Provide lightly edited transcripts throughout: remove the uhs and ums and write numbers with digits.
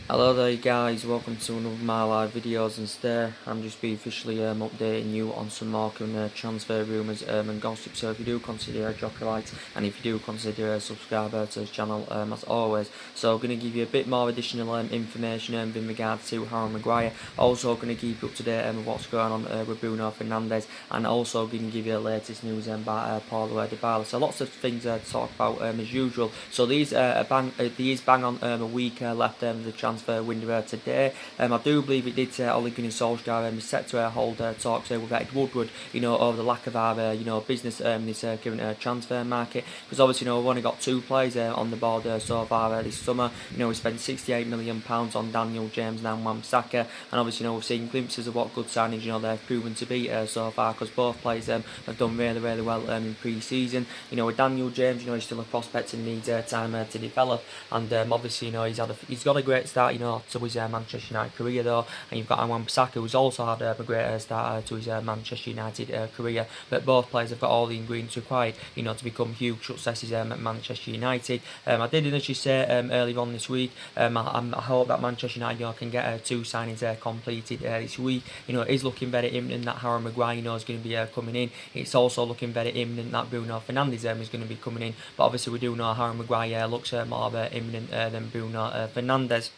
Hello there guys, welcome to another of my live videos, and today I'm just be officially updating you on some more transfer rumours and gossip. So if you do consider a jockey light, and if you do consider a subscriber to this channel as always, so I'm going to give you a bit more additional information in regards to Harry Maguire. Also going to keep you up to date with what's going on with Bruno Fernandes, and also going to give you the latest news about Paulo Dybala. So lots of things to talk about as usual. So these bang on a week left the transfer window today. I do believe it did say Ole Gunnar Solskjaer is set to hold talks with Ed Woodward, over the lack of our business in this current transfer market, because obviously we've only got two players on the board so far this summer. We spent £68 million on Daniel James and Wan-Bissaka, and obviously we've seen glimpses of what good signings they've proven to be so far, because both players have done really well in pre-season. With Daniel James, he's still a prospect and needs time to develop, and obviously he's got a great start to his Manchester United career though, and you've got Wan-Bissaka, who's also had a great start to his Manchester United career. But both players have got all the ingredients required to become huge successes at Manchester United. I did initially say earlier on this week, I hope that Manchester United can get two signings completed this week. It is looking very imminent that Harry Maguire is going to be coming in. It's also looking very imminent that Bruno Fernandes is going to be coming in, but obviously we do know Harry Maguire looks more imminent than Bruno Fernandes.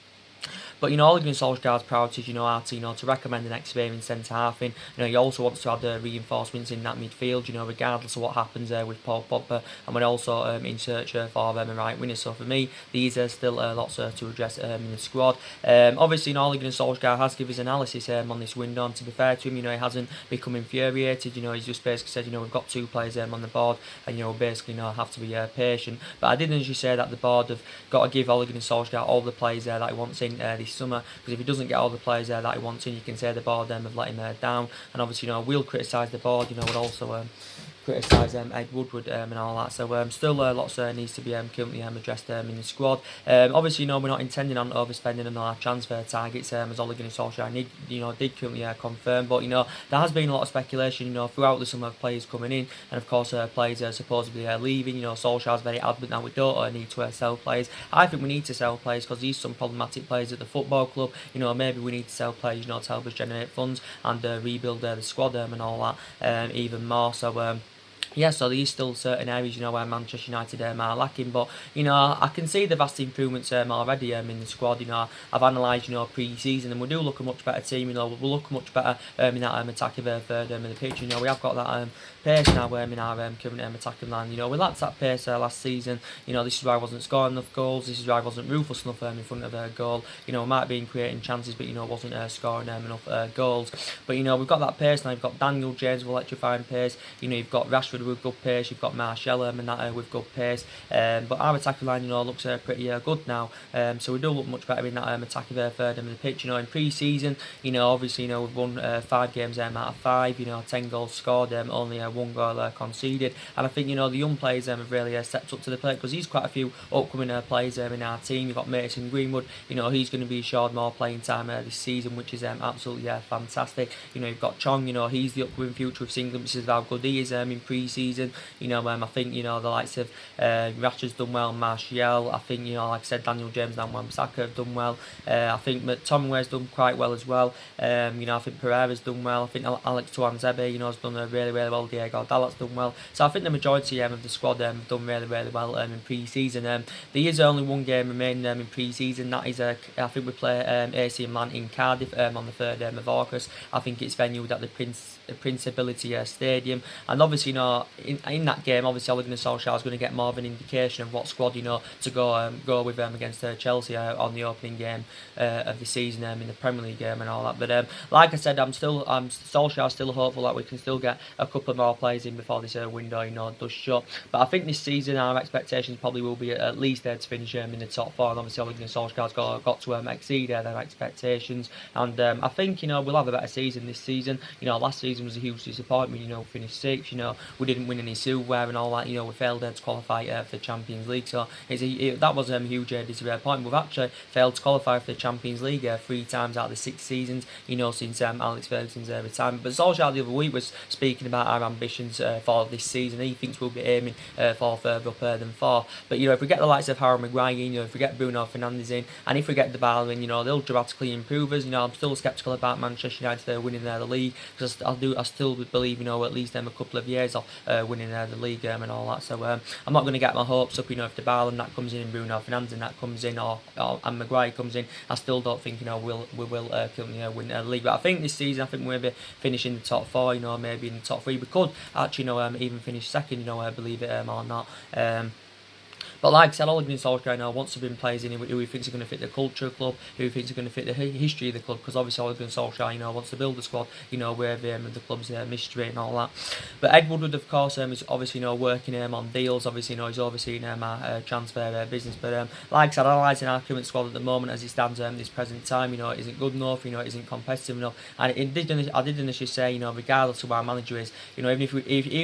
But Ole Gunnar Solskjaer's priorities, are to recommend an experienced centre half in. He also wants to add reinforcements in that midfield, regardless of what happens with Paul Pogba, and we're also in search for a right winger. So for me, these are still lots to address in the squad. Obviously, Ole Gunnar Solskjaer has given his analysis on this window, and to be fair to him, he hasn't become infuriated. He's just basically said, we've got two players on the board, and we basically have to be patient. But I did actually say that the board have got to give Ole Gunnar Solskjaer all the players that he wants in this summer, because if he doesn't get all the players that he wants in, you can say the board have let him down. And obviously we'll criticise the board, we'll also criticise Ed Woodward and all that. So still lots needs to be currently addressed in the squad. Obviously we're not intending on overspending on our transfer targets, as Ole Gunnar Solskjaer did currently confirm. But there has been a lot of speculation throughout the summer of players coming in, and of course players supposedly leaving. Solskjaer's very adamant that we don't need to sell players. I think we need to sell players because there's some problematic players at the football club. Maybe we need to sell players to help us generate funds and rebuild the squad and all that even more. So yeah, so there's still certain areas, where Manchester United are lacking, but I can see the vast improvements already in the squad. I've analysed pre-season, and we do look a much better team. We'll look much better in that attacking third in the pitch. We have got that pace now in our current attacking line. We lacked that pace last season. This is why I wasn't scoring enough goals. This is why I wasn't ruthless enough in front of a goal. We might have been creating chances, but wasn't scoring enough goals. But we've got that pace now. You've got Daniel James with electrifying pace. You've got Rashford with good pace, you've got Martial and that with good pace, but our attacking line looks pretty good now, so we do look much better in that attacking third end of the pitch. In pre-season, obviously we've won 5 games out of 5, 10 goals scored, only 1 goal conceded, and I think the young players have really stepped up to the plate, because he's quite a few upcoming players in our team. You've got Mason Greenwood, he's going to be assured more playing time this season, which is absolutely fantastic. You've got Chong, he's the upcoming future. We've seen glimpses of how good he is in pre-season. I think the likes of Rashford's done well, Martial. I think like I said, Daniel James and Wan-Bissaka have done well. I think McTominay's done quite well as well. I think Pereira's done well. I think Alex Tuanzebe has done really well. Diego Dalot's done well. So I think the majority of the squad have done really well in pre-season. There is only one game remaining in pre-season. That is I think we play AC Milan in Cardiff on the 3rd of August. I think it's venued at the Principality Stadium, and obviously in that game, obviously Ole Gunnar Solskjaer is going to get more of an indication of what squad to go with against Chelsea on the opening game of the season in the Premier League game and all that. But like I said, Solskjaer's still hopeful that we can still get a couple more players in before this window does shut. But I think this season our expectations probably will be at least there to finish in the top 4, and obviously Ole Gunnar Solskjaer's got to exceed their expectations, and I think we'll have a better season this season. Last season was a huge disappointment. Finished 6th. We didn't win any silverware and all that. We failed to qualify for the Champions League, so that was a huge disappointment. We've actually failed to qualify for the Champions League 3 times out of the 6 seasons, since Alex Ferguson's retirement. But Solskjaer the other week was speaking about our ambitions for this season. He thinks we'll be aiming for further up than 4. But if we get the likes of Harry Maguire in, if we get Bruno Fernandes in, and if we get Dybala in, they'll dramatically improve us. I'm still sceptical about Manchester United winning the league, because I still believe at least a couple of years of winning the league and all that. So I'm not going to get my hopes up. If Dybala and that comes in, and Bruno Fernandes and that comes in, and Maguire comes in, I still don't think we will win the league. But I think this season, I think we'll be finishing the top 4. Maybe in the top 3. We could actually even finish second. Believe it or not. But like I said, Ole Gunnar Solskjaer wants to bring players in who he thinks are going to fit the culture of the club, who he thinks are going to fit the history of the club, because obviously Ole Gunnar Solskjaer wants to build a squad with the club's mystery and all that. But Ed Woodward, of course, is obviously working on deals. Obviously, he's overseeing our transfer business. But like I said, analysing our current squad at the moment as it stands this present time, it isn't good enough. It isn't competitive enough. And I did initially say, regardless of who our manager is, even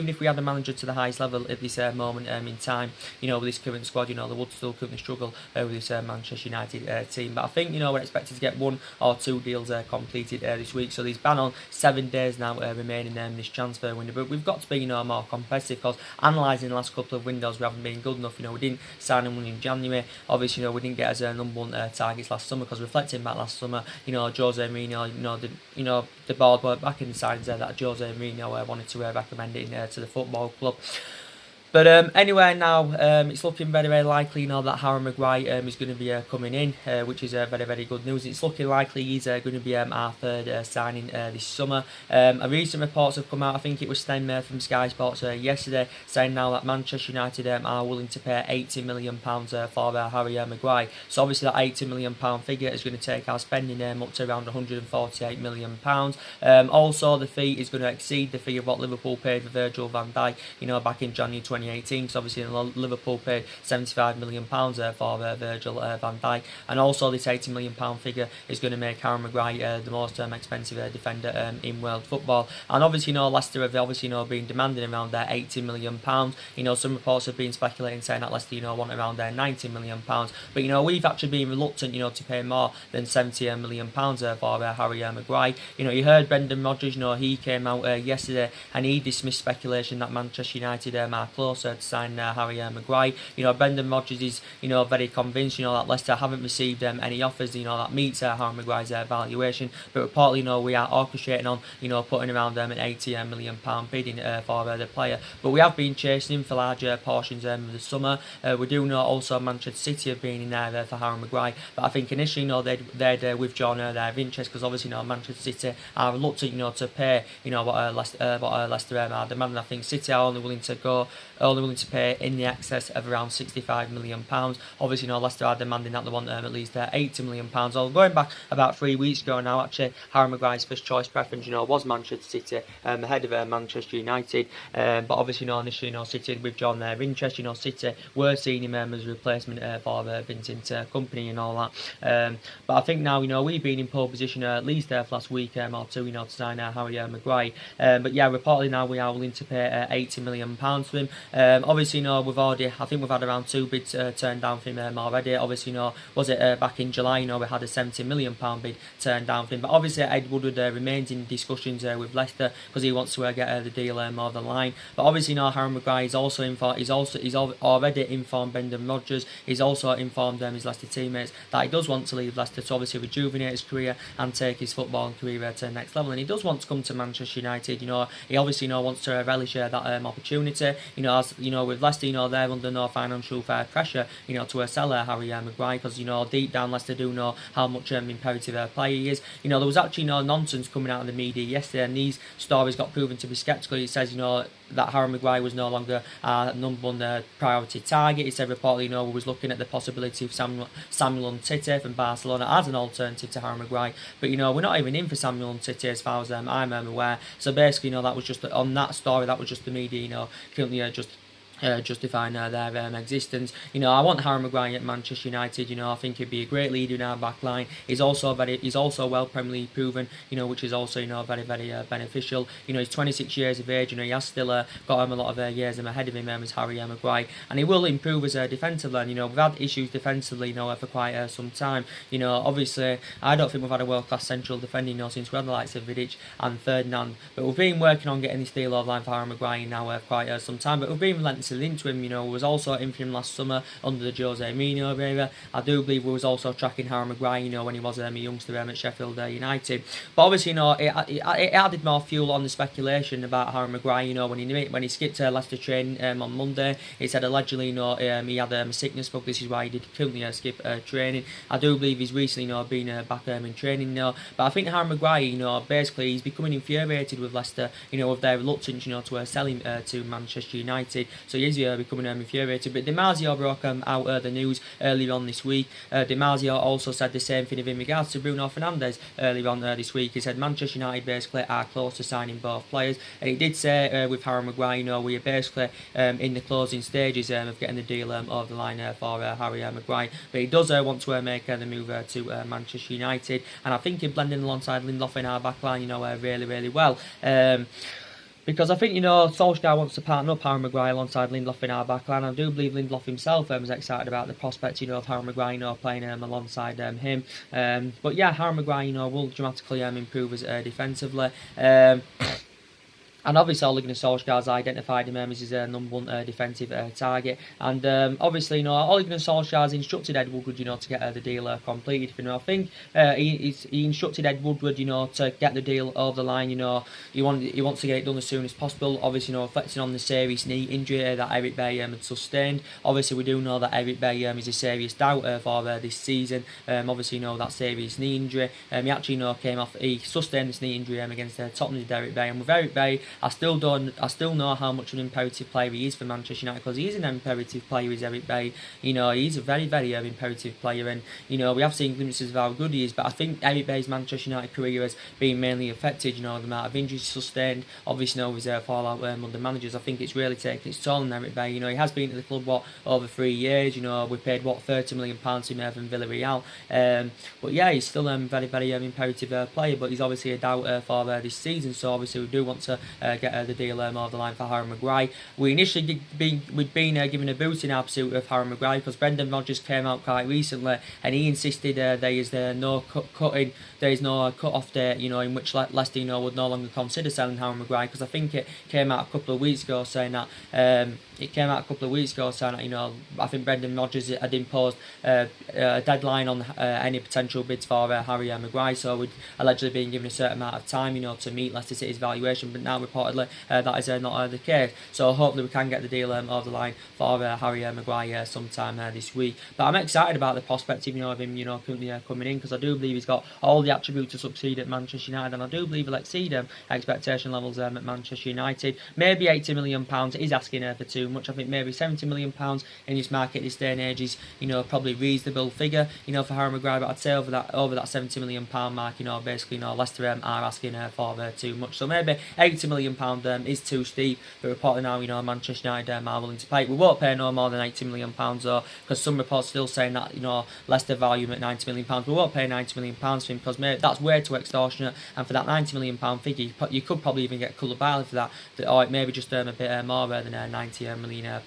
if we had a manager to the highest level at this moment in time, with this current squad, they would still currently struggle with this Manchester United team. But I think we're expected to get 1 or 2 deals completed this week. So there's ban on 7 days now remaining in this transfer window. But we've got to be more competitive, because analysing the last couple of windows, we haven't been good enough. We didn't sign anyone in January. Obviously, we didn't get as number 1 targets last summer, because reflecting back last summer, Jose Mourinho, the board were back in the signs that Jose Mourinho wanted to recommend it to the football club. But anyway, now it's looking very, very likely that Harry Maguire is going to be coming in, which is very, very good news. It's looking likely he's going to be our 3rd signing this summer. A recent reports have come out. I think it was Sten from Sky Sports yesterday, saying now that Manchester United are willing to pay £80 million for Harry Maguire. So obviously that £80 million figure is going to take our spending up to around £148 million. Also, the fee is going to exceed the fee of what Liverpool paid for Virgil van Dijk, back in January 2018. So obviously Liverpool paid £75 million for Virgil van Dijk, and also this £80 million figure is going to make Harry Maguire the most expensive defender in world football. And obviously Leicester have obviously been demanding around their £80 million. Some reports have been speculating, saying that Leicester want around their £90 million. But we've actually been reluctant to pay more than £70 million for Harry Maguire. You heard Brendan Rodgers, he came out yesterday and he dismissed speculation that Manchester United are close to sign Harry Maguire. Brendan Rodgers is very convinced that Leicester haven't received any offers that meets Harry Maguire's valuation. But reportedly we are orchestrating on putting around an £80 million bidding for the player. But we have been chasing him for larger portions of the summer. We do know also Manchester City have been in there for Harry Maguire. But I think initially they'd withdrawn their interest, because obviously Manchester City are reluctant to pay what Leicester are demanding. I think City are only willing to pay in the excess of around £65 million. Obviously, Leicester are demanding that they want at least £80 million. Going back about 3 weeks ago now, actually, Harry Maguire's first choice preference, was Manchester City ahead of Manchester United. But obviously, initially, City had withdrawn their interest. City were seeing him as a replacement for Vincent Kompany and all that. But I think now, we've been in pole position at least for last week or 2, to sign Harry Maguire. But yeah, reportedly now we are willing to pay £80 million for him. Obviously, I think we've had around 2 bids turned down for him already. Obviously, was it back in July, we had a £70 million bid turned down for him. But obviously, Ed Woodward remains in discussions with Leicester, because he wants to get the deal more than line. But obviously, Harry Maguire is also informed. He's already informed Brendan Rodgers. He's also informed his Leicester teammates that he does want to leave Leicester to obviously rejuvenate his career and take his football career to the next level. And he does want to come to Manchester United. He obviously wants to relish that opportunity. As with Leicester, they're under no financial pressure, to sell Harry Maguire, because deep down Leicester do know how much imperative a player he is. There was actually nonsense coming out of the media yesterday, and these stories got proven to be sceptical. It says that Harry Maguire was no longer number 1 priority target. He said reportedly we was looking at the possibility of Samuel Umtiti from Barcelona as an alternative to Harry Maguire. But we're not even in for Samuel Umtiti as far as I'm aware. So basically that was just on that story, that was just the media currently just justifying their existence. I want Harry Maguire at Manchester United. I think he'd be a great leader in our back line. He's also well Premier League proven, which is also very beneficial. He's 26 years of age. He has still got a lot of years ahead of him as Harry Maguire, and he will improve as a defensively. We've had issues defensively, for quite some time. Obviously, I don't think we've had a world-class central defending, since we had the likes of Vidic and Fernandes. But we've been working on getting this deal over the line for Harry Maguire now for quite some time. But we've been relentlessly into him. Was also in for him last summer under the Jose Mourinho era. I do believe we was also tracking Harry Maguire, when he was a youngster at Sheffield United. But obviously, it added more fuel on the speculation about Harry Maguire. When he skipped Leicester training on Monday, he said allegedly, he had a sickness bug. This is why he couldn't skip training. I do believe he's recently, been back in training now. But I think Harry Maguire, basically he's becoming infuriated with Leicester, with their reluctance, to sell him to Manchester United. So he is becoming infuriated. But Di Marzio broke out the news earlier on this week. Di Marzio also said the same thing in regards to Bruno Fernandes earlier on this week. He said Manchester United basically are close to signing both players, and he did say with Harry Maguire, we are basically in the closing stages of getting the deal over the line for Harry Maguire. But he does want to make the move to Manchester United, and I think he's blending alongside Lindelof in our backline, really well. Because I think, Solskjaer wants to partner up Harry Maguire alongside Lindelof in our backline. I do believe Lindelof himself is excited about the prospect, of Harry Maguire, playing alongside him. But yeah, Harry Maguire, will dramatically improve us defensively. And obviously, Ole Gunnar Solskjaer has identified him as his number one defensive target. And obviously, Ole Gunnar Solskjaer has instructed Ed Woodward, to get the deal completed. I think he instructed Ed Woodward, to get the deal over the line. He wants to get it done as soon as possible. Obviously, reflecting on the serious knee injury that Eric Bailly had sustained. Obviously, we do know that Eric Bailly is a serious doubt for this season. Obviously, that serious knee injury. He actually, he sustained this knee injury against Tottenham's Eric Bailly. And with Eric Bailly, I still know how much an imperative player he is for Manchester United, because he is an imperative player, is Eric Bailly. He's a very imperative player, and we have seen glimpses of how good he is. But I think Eric Bailly's Manchester United career has been mainly affected, the amount of injuries sustained. Obviously, with his fallout under managers, I think it's really taken its toll on Eric Bailly. He has been at the club over 3 years. We paid £30 million to him from Villarreal. But yeah, he's still a very imperative player. But he's obviously a doubt for this season. So obviously, we do want to get the deal over the line for Harry Maguire. We initially we'd been given a boot in our pursuit of Harry Maguire, because Brendan Rodgers came out quite recently and he insisted there is no cut-off date, in which Leicester, would no longer consider selling Harry Maguire, because I think it came out a couple of weeks ago saying that. I think Brendan Rodgers had imposed a deadline on any potential bids for Harry Maguire, so we'd allegedly been given a certain amount of time, to meet Leicester City's valuation. But now reportedly that is not the case. So hopefully we can get the deal over the line for Harry Maguire sometime this week. But I'm excited about the prospect of him, currently coming in, because I do believe he's got all the attributes to succeed at Manchester United, and I do believe he'll exceed expectation levels at Manchester United. Maybe £80 million is asking for too much. I think maybe £70 million in this market this day and age is, probably reasonable figure, for Harry Maguire. But I'd say over that £70 million mark, basically, Leicester are asking for too much. So maybe £80 million is too steep. But reporting now, Manchester United are willing to pay. We won't pay no more than £80 million though, because some reports still saying that, Leicester value him at £90 million. We won't pay £90 million for him, because that's way too extortionate. And for that £90 million figure, you could probably even get Koulibaly for that, or maybe just a bit more than £90 million.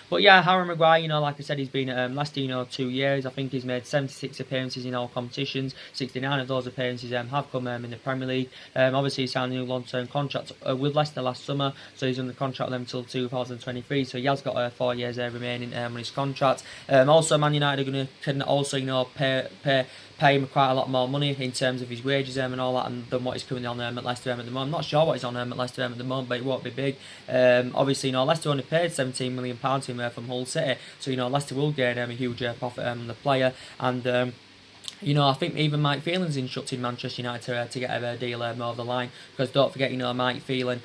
But yeah, Harry Maguire, like I said, he's been at Leicester, 2 years. I think he's made 76 appearances in all competitions. 69 of those appearances have come in the Premier League. Obviously, he signed a new long-term contract with Leicester last summer, so he's under contract with them until 2023. So he has got 4 years remaining on his contract. Also, Man United can also pay him quite a lot more money in terms of his wages and all that, and than what he's currently on at Leicester at the moment. I'm not sure what he's on at Leicester at the moment, but it won't be big. Obviously, Leicester only paid £17 million to him from Hull City, so Leicester will gain a huge profit on the player. And I think even Mike Phelan's instructed Manchester United to get a deal over the line, because don't forget, Mike Phelan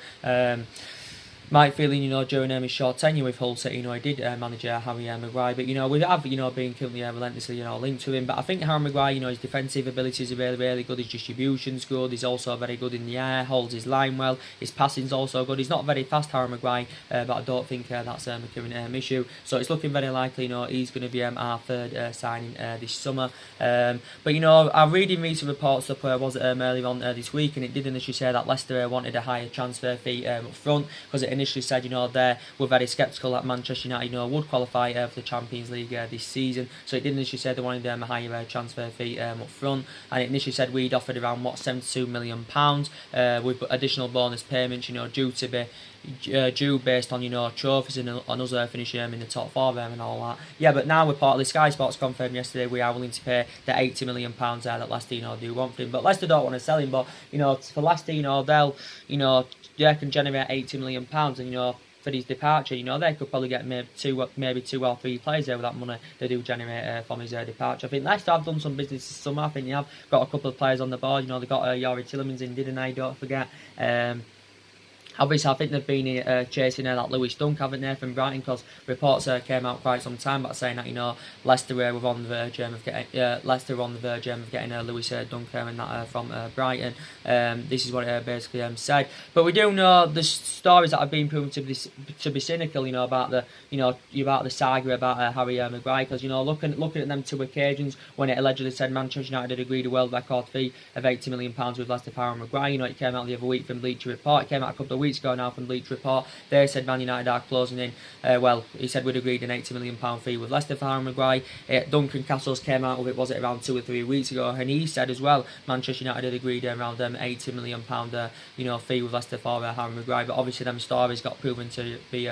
might feeling, during his short tenure with Hull City, he did manage Harry Maguire, but, we have, been currently relentlessly, linked to him. But I think Harry Maguire, his defensive abilities are really, really good. His distribution's good. He's also very good in the air, holds his line well. His passing's also good. He's not very fast, Harry Maguire, but I don't think that's a current issue. So it's looking very likely, he's going to be our third signing this summer. But, I'm reading recent reports up where was it earlier on this week, and it did initially say that Leicester wanted a higher transfer fee up front, because it initially said, they were very sceptical that Manchester United, would qualify for the Champions League this season. So it did initially say they wanted a higher transfer fee up front, and it initially said we'd offered around £72 million with additional bonus payments, due to be due based on trophies and us finishing in the top four and all that. Yeah, but now reportedly Sky Sports confirmed yesterday we are willing to pay the £80 million that Leicester do want for him. But Leicester don't want to sell him. But for Leicester, they'll they can generate £80 million, and for his departure, they could probably get maybe two or three players there with that money they do generate from his departure. I think Leicester have done some business this summer. I think they have got a couple of players on the board. They got Yori Tillemans in, didn't they? Don't forget. Obviously, I think they've been chasing that Lewis Dunk, haven't they, from Brighton? Because reports came out quite some time back saying that Leicester were on the verge of getting Lewis Dunk and that from Brighton. This is what it basically said. But we do know the stories that have been proven to be cynical. About the saga about Harry Maguire. Because looking at them two occasions when it allegedly said Manchester United had agreed a world record fee of £80 million with Leicester for Harry Maguire. It came out the other week from Bleacher Report. It came out a couple of weeks ago now from Bleacher Report. They said Man United are closing in. He said we'd agreed an £80 million fee with Leicester for Harry Maguire. Duncan Castles came out with it, was it around 2 or 3 weeks ago, and he said as well Manchester United had agreed around £80 million fee with Leicester for Harry Maguire. But obviously them stories got proven to be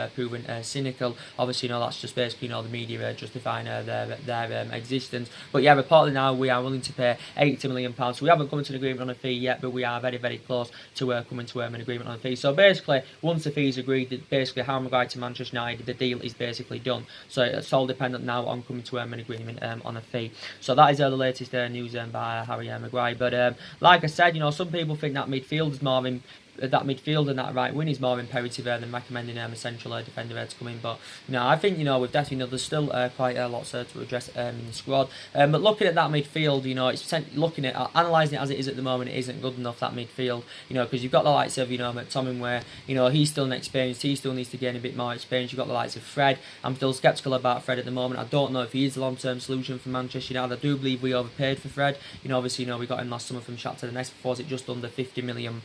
cynical. Obviously that's just basically the media justifying their existence. But yeah, reportedly now we are willing to pay £80 million. So we haven't come to an agreement on a fee yet, but we are very, very close to coming to an agreement on a fee. So basically, once the fee's agreed, basically Harry Maguire to Manchester United, the deal is basically done. So it's all dependent now on coming to an agreement on a fee. So that is the latest news by Harry Maguire. But like I said, some people think that midfield is more that midfield and that right wing is more imperative than recommending a central defender to come in. But I think we've definitely there's still quite a lot to address in the squad. But looking at that midfield, it's looking at analysing it as it is at the moment, it isn't good enough, that midfield. Because you've got the likes of McTominay, where he's still inexperienced, he still needs to gain a bit more experience. You've got the likes of Fred. I'm still sceptical about Fred at the moment. I don't know if he is the long-term solution for Manchester United. I do believe we overpaid for Fred. Obviously we got him last summer from Shakhtar Donetsk for, was it just under £50 million.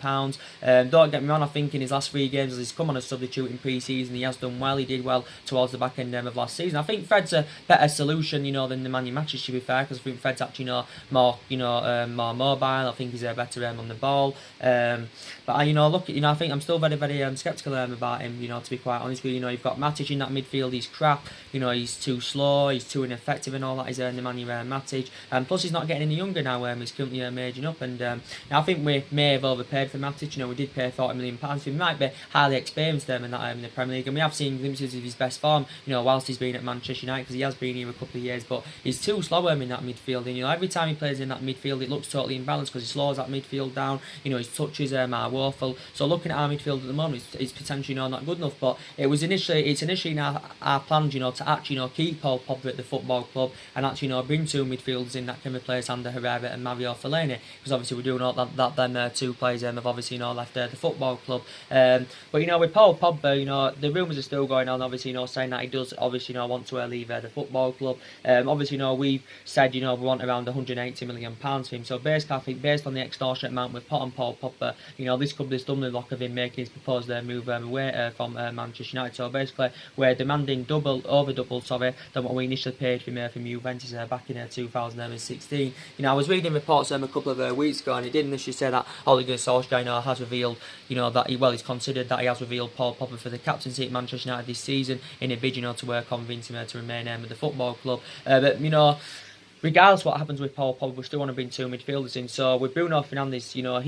Don't get me wrong, I think in his last 3 games, as he's come on a substitute in pre-season, he has done well. He did well towards the back end of last season. I think Fred's a better solution, than the Man U matches, to be fair, because I think Fred's actually more mobile. I think he's better on the ball. But I think I'm still very, very sceptical about him. To be quite honest with you, you've got Matic in that midfield. He's crap. He's too slow. He's too ineffective and all that. He's the Nemanja Matic. Plus he's not getting any younger now. He's currently aging up, and I think we may have overpaid for Matic. We did pay £40 million. He might be highly experienced in that in the Premier League, and we have seen glimpses of his best form. Whilst he's been at Manchester United, because he has been here a couple of years, but he's too slow in that midfield. And every time he plays in that midfield, it looks totally imbalanced because he slows that midfield down. His touches are woeful. So looking at our midfield at the moment, it's potentially not good enough. But it's initially now our plan, to actually keep Paul Pogba at the football club and actually bring 2 midfielders in that can replace Ander Herrera and Mario Fellaini, because obviously we do know that them 2 players have obviously left the football club. But with Paul Pogba, the rumours are still going on, obviously saying that he does obviously want to leave the football club. Obviously we've said we want around £180 million for him. So basically I think based on the extortionate amount we've put on Paul Pogba, this could be the stumbling block of him making his proposed move away from Manchester United. So basically we're demanding over double than what we initially paid from Juventus back in 2016. I was reading reports a couple of weeks ago, and it did initially say that Ole Gunnar Solskjaer has revealed that he's considered that he has revealed Paul Pogba for the captaincy at Manchester United this season in a bid to convince him to remain with the football club. But regardless of what happens with Paul Pogba, we still want to bring 2 midfielders in. So with Bruno Fernandes, you know,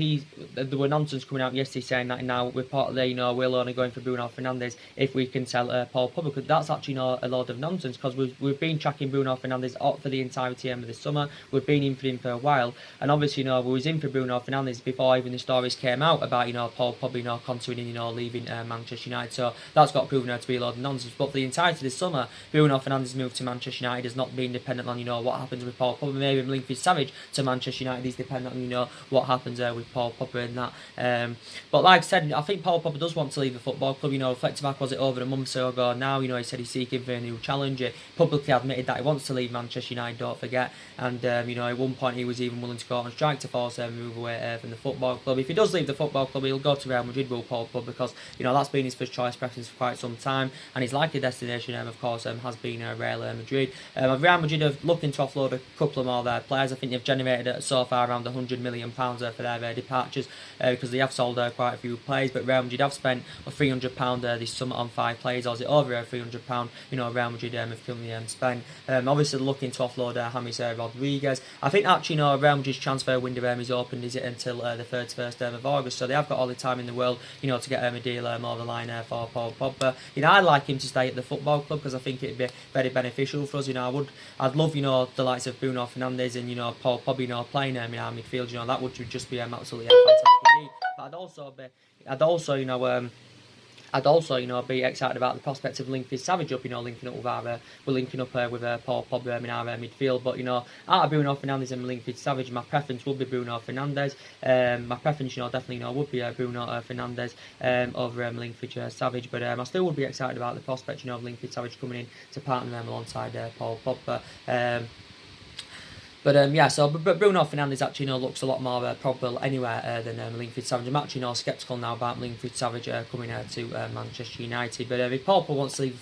there were nonsense coming out yesterday saying that now reportedly, you know, we're only going for Bruno Fernandes if we can sell Paul Pogba. Because that's actually not a load of nonsense, because we've been tracking Bruno Fernandes out for the entirety of the summer. We've been in for him for a while, and obviously, you know, we was in for Bruno Fernandes before even the stories came out about, you know, Paul Pogba, you know, considering, you know, leaving Manchester United. So that's got proven to be a load of nonsense. But for the entirety of the summer, Bruno Fernandes' move to Manchester United has not been dependent on, you know, what happens with Paul Pogba. Maybe Linford Savage to Manchester United is dependent on, you know, what happens with Paul Pogba and that. But like I said, I think Paul Pogba does want to leave the football club. You know, reflecting back, was it over a month or so ago now, you know, he said he's seeking for a new challenge. He publicly admitted that he wants to leave Manchester United, don't forget. And, you know, at one point he was even willing to go on strike to force him to move away from the football club. If he does leave the football club, he'll go to Real Madrid, will Paul Pogba, because, you know, that's been his first choice preference for quite some time. And his likely destination, of course, has been Real Madrid. Real Madrid are looking to offload a couple of more players. I think they've generated so far around £100 million for their departures, because they have sold quite a few players. But Real Madrid have spent £300 this summer on 5 players, or is it over £300? You know, Real Madrid have currently spent. Obviously looking to offload James Rodriguez. I think actually, you know, Real Madrid's transfer window is open, is it, until the 31st of August, so they have got all the time in the world, you know, to get a deal over the line for Paul Pogba. You know, I'd like him to stay at the football club, because I think it'd be very beneficial for us. You know, I'd love, you know, the likes of Bruno Fernandes and, you know, Paul Pogba, you know, playing in our midfield. You know, that would just be absolutely fantastic. But I'd also, you know, be excited about the prospect of Linford Savage up, you know, linking up with Paul Pogba in our midfield. But, you know, out of Bruno Fernandes and Linford Savage, my preference would be Bruno Fernandes. My preference, you know, definitely, you know, would be Bruno Fernandes over Linford Savage. But I still would be excited about the prospect, you know, of Linford Savage coming in to partner them alongside Paul Pogba. Yeah, so Bruno Fernandes actually, you know, looks a lot more probable anywhere than Linford Savage. I'm actually, you know, sceptical now about Linford Savage coming to Manchester United. But if Paul Pogba wants to leave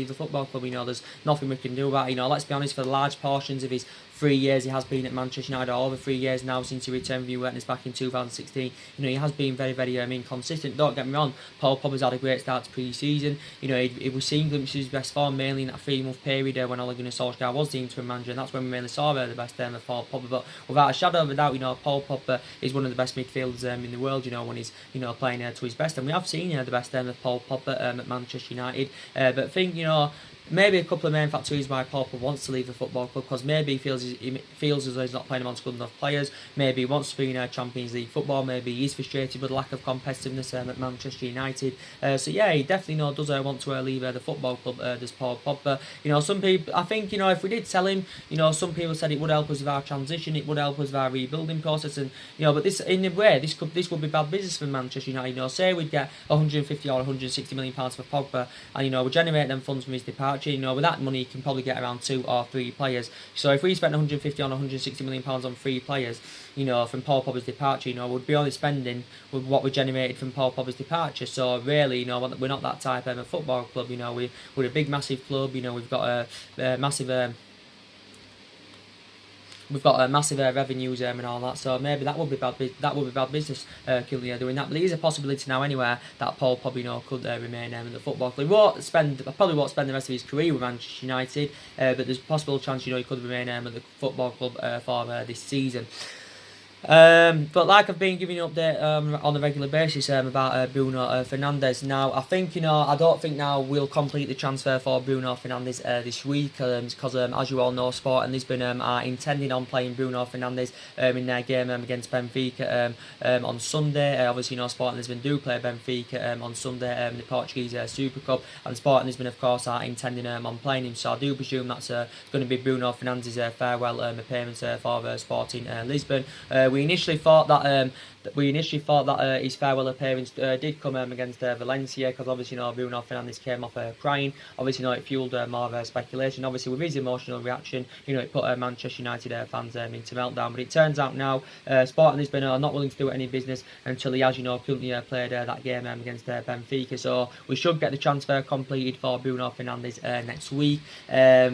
the football club, you know, there's nothing we can do about it. You know, let's be honest, for large portions of his 3 years he has been at Manchester United, or over 3 years now since he returned from Juventus back in 2016. You know, he has been very, very inconsistent. Don't get me wrong, Paul Pogba's had a great start to pre-season. You know, he was seeing glimpses of his best form mainly in that 3-month period when Ole Gunnar Solskjaer was the interim manager, and that's when we mainly saw the best of Paul Pogba. But without a shadow of a doubt, you know, Paul Pogba is one of the best midfielders in the world, you know, when he's, you know, playing to his best. And we have seen, you know, the best of Paul Pogba at Manchester United. But I think, you know, maybe a couple of main factors why Paul Pogba wants to leave the football club, because maybe he feels as though he's not playing amongst good enough players. Maybe he wants to be in Champions League football. Maybe he's frustrated with the lack of competitiveness at Manchester United. So yeah, he definitely, you know, does want to leave the football club. Does Paul Pogba? You know, some people, I think, you know, if we did sell him, you know, some people said it would help us with our transition, it would help us with our rebuilding process, and, you know, but this, in a way, this would be bad business for Manchester United. You know, say we'd get 150 or 160 million pounds for Pogba, and, you know, we generate them funds from his departure. You know, with that money, you can probably get around 2 or 3 players. So if we spent 150 or 160 million pounds on 3 players, you know, from Paul Pogba's departure, you know, we'd be only spending with what we generated from Paul Pogba's departure. So really, you know, we're not that type of a football club. You know, we're a big, massive club. You know, we've got a massive. We've got massive revenues and all that, so maybe that would be bad. Business currently doing that. But there is a possibility now anywhere that Paul Pogba, you know, could remain in the football club. Probably won't spend the rest of his career with Manchester United, but there's a possible chance, you know, he could remain at the football club for this season. But like I've been giving you an update on a regular basis about Bruno Fernandes. Now, I think, you know, I don't think now we'll complete the transfer for Bruno Fernandes this week, because as you all know, Sporting Lisbon are intending on playing Bruno Fernandes in their game against Benfica on Sunday. Obviously, you know, Sporting Lisbon do play Benfica on Sunday in the Portuguese Super Cup, and Sporting Lisbon, of course, are intending on playing him. So I do presume that's going to be Bruno Fernandes' farewell appearance for Sporting Lisbon. We initially thought that his farewell appearance did come against Valencia, because obviously, you know, Bruno Fernandes came off crying. Obviously, you know, it fueled more speculation. Obviously, with his emotional reaction, you know, it put Manchester United fans into meltdown. But it turns out now Sporting Lisbon are not willing to do any business until he has, you know, currently played that game against Benfica. So we should get the transfer completed for Bruno Fernandes next week. So